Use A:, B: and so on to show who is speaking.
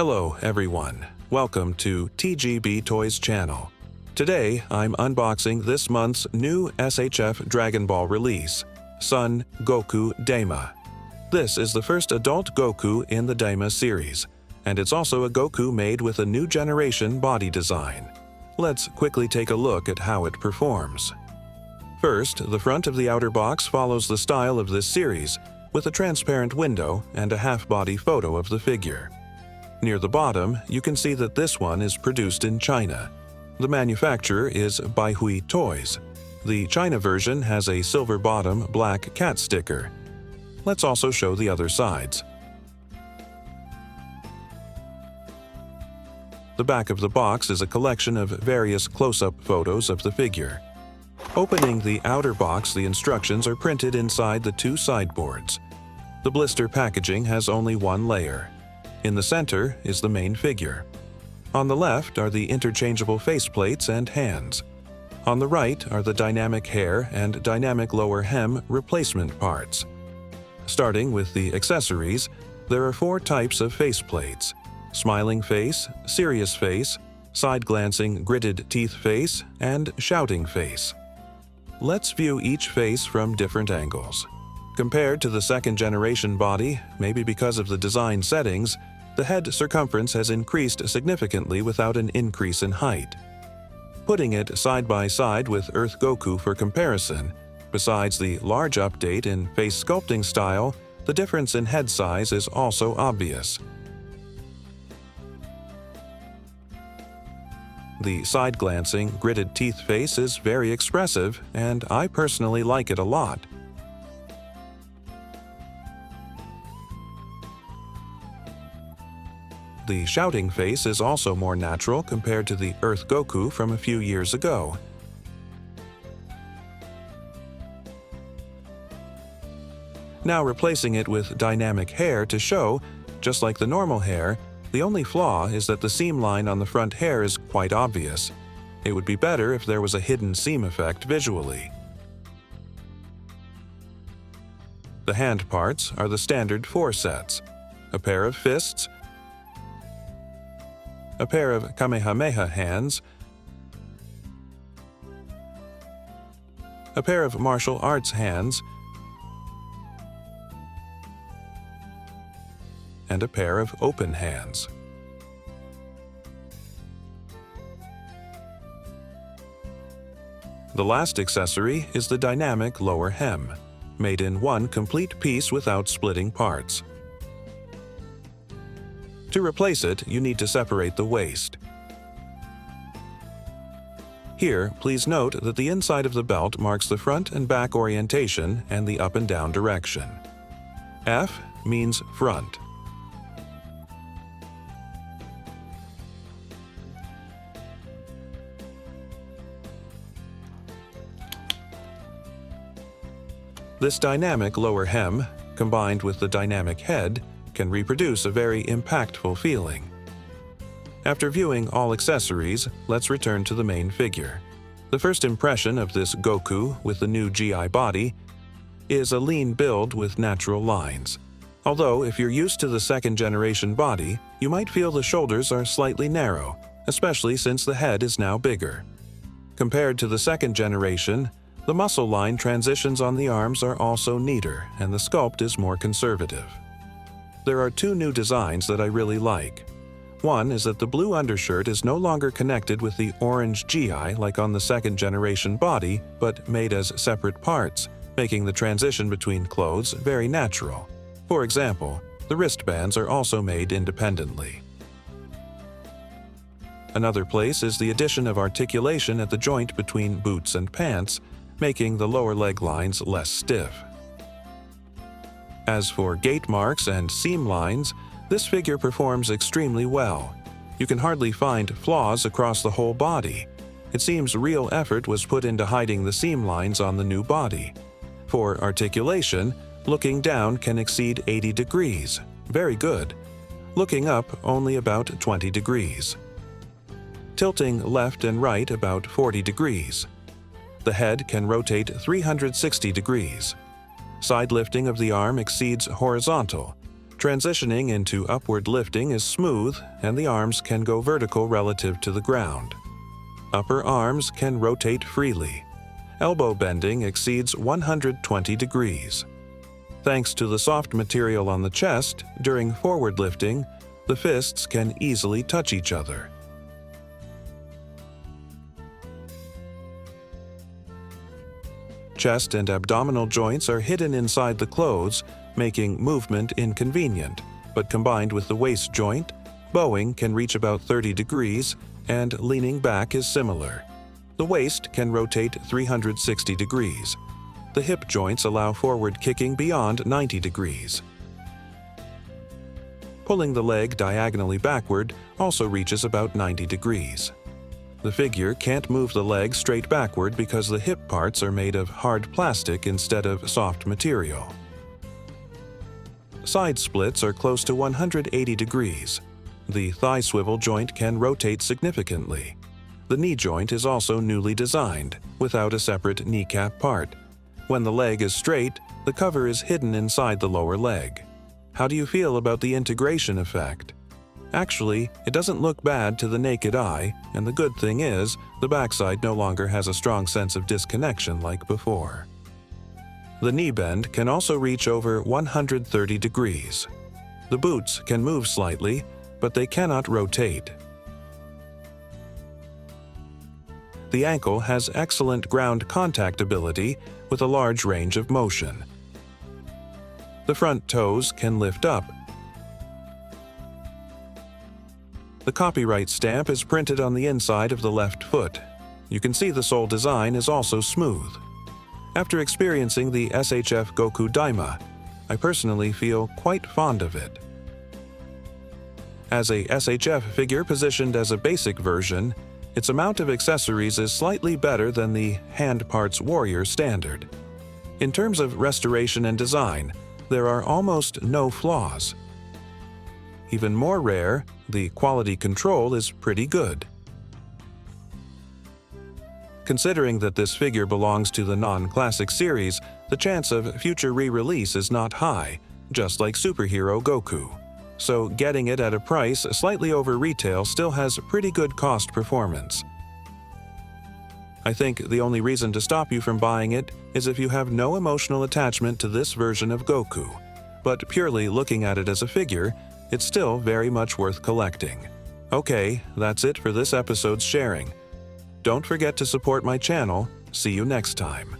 A: Hello everyone, welcome to TGBtoys channel. Today I'm unboxing this month's new SHF Dragon Ball release, Son Goku Daima. This is the first adult Goku in the Daima series, and it's also a Goku made with a new generation body design. Let's quickly take a look at how it performs. First, the front of the outer box follows the style of this series, with a transparent window and a half-body photo of the figure. Near the bottom, you can see that this one is produced in China. The manufacturer is TGBtoys. The China version has a silver bottom, black cat sticker. Let's also show the other sides. The back of the box is a collection of various close-up photos of the figure. Opening the outer box, the instructions are printed inside the two sideboards. The blister packaging has only one layer. In the center is the main figure. On the left are the interchangeable faceplates and hands. On the right are the dynamic hair and dynamic lower hem replacement parts. Starting with the accessories, there are 4 types of faceplates: smiling face, serious face, side-glancing gritted teeth face, and shouting face. Let's view each face from different angles. Compared to the second-generation body, maybe because of the design settings, the head circumference has increased significantly without an increase in height. Putting it side by side with Earth Goku for comparison, besides the large update in face sculpting style, the difference in head size is also obvious. The side-glancing, gritted teeth face is very expressive, and I personally like it a lot. The shouting face is also more natural compared to the Earth Goku from a few years ago. Now replacing it with dynamic hair to show, just like the normal hair, the only flaw is that the seam line on the front hair is quite obvious. It would be better if there was a hidden seam effect visually. The hand parts are the standard 4 sets: a pair of fists, a pair of Kamehameha hands, a pair of martial arts hands, and a pair of open hands. The last accessory is the dynamic lower hem, made in one complete piece without splitting parts. To replace it, you need to separate the waist. Here, please note that the inside of the belt marks the front and back orientation and the up and down direction. F means front. This dynamic lower hem, combined with the dynamic head, can reproduce a very impactful feeling. After viewing all accessories, let's return to the main figure. The first impression of this Goku with the new GI body is a lean build with natural lines. Although, if you're used to the second-generation body, you might feel the shoulders are slightly narrow, especially since the head is now bigger. Compared to the second generation, the muscle line transitions on the arms are also neater, and the sculpt is more conservative. There are 2 new designs that I really like. One is that the blue undershirt is no longer connected with the orange GI like on the second-generation body, but made as separate parts, making the transition between clothes very natural. For example, the wristbands are also made independently. Another place is the addition of articulation at the joint between boots and pants, making the lower leg lines less stiff. As for gait marks and seam lines, this figure performs extremely well. You can hardly find flaws across the whole body. It seems real effort was put into hiding the seam lines on the new body. For articulation, looking down can exceed 80 degrees. Very good. Looking up, only about 20 degrees. Tilting left and right about 40 degrees. The head can rotate 360 degrees. Side lifting of the arm exceeds horizontal. Transitioning into upward lifting is smooth, and the arms can go vertical relative to the ground. Upper arms can rotate freely. Elbow bending exceeds 120 degrees. Thanks to the soft material on the chest, during forward lifting, the fists can easily touch each other. Chest and abdominal joints are hidden inside the clothes, making movement inconvenient, but combined with the waist joint, bowing can reach about 30 degrees, and leaning back is similar. The waist can rotate 360 degrees. The hip joints allow forward kicking beyond 90 degrees. Pulling the leg diagonally backward also reaches about 90 degrees. The figure can't move the leg straight backward because the hip parts are made of hard plastic instead of soft material. Side splits are close to 180 degrees. The thigh swivel joint can rotate significantly. The knee joint is also newly designed, without a separate kneecap part. When the leg is straight, the cover is hidden inside the lower leg. How do you feel about the integration effect? Actually, it doesn't look bad to the naked eye, and the good thing is, the backside no longer has a strong sense of disconnection like before. The knee bend can also reach over 130 degrees. The boots can move slightly, but they cannot rotate. The ankle has excellent ground contact ability with a large range of motion. The front toes can lift up. The copyright stamp is printed on the inside of the left foot. You can see the sole design is also smooth. After experiencing the SHF Goku Daima, I personally feel quite fond of it. As a SHF figure positioned as a basic version, its amount of accessories is slightly better than the Hand Parts Warrior standard. In terms of restoration and design, there are almost no flaws. Even more rare, the quality control is pretty good. Considering that this figure belongs to the non-classic series, the chance of future re-release is not high, just like Superhero Goku. So getting it at a price slightly over retail still has pretty good cost performance. I think the only reason to stop you from buying it is if you have no emotional attachment to this version of Goku, but purely looking at it as a figure, it's still very much worth collecting. Okay, that's it for this episode's sharing. Don't forget to support my channel. See you next time.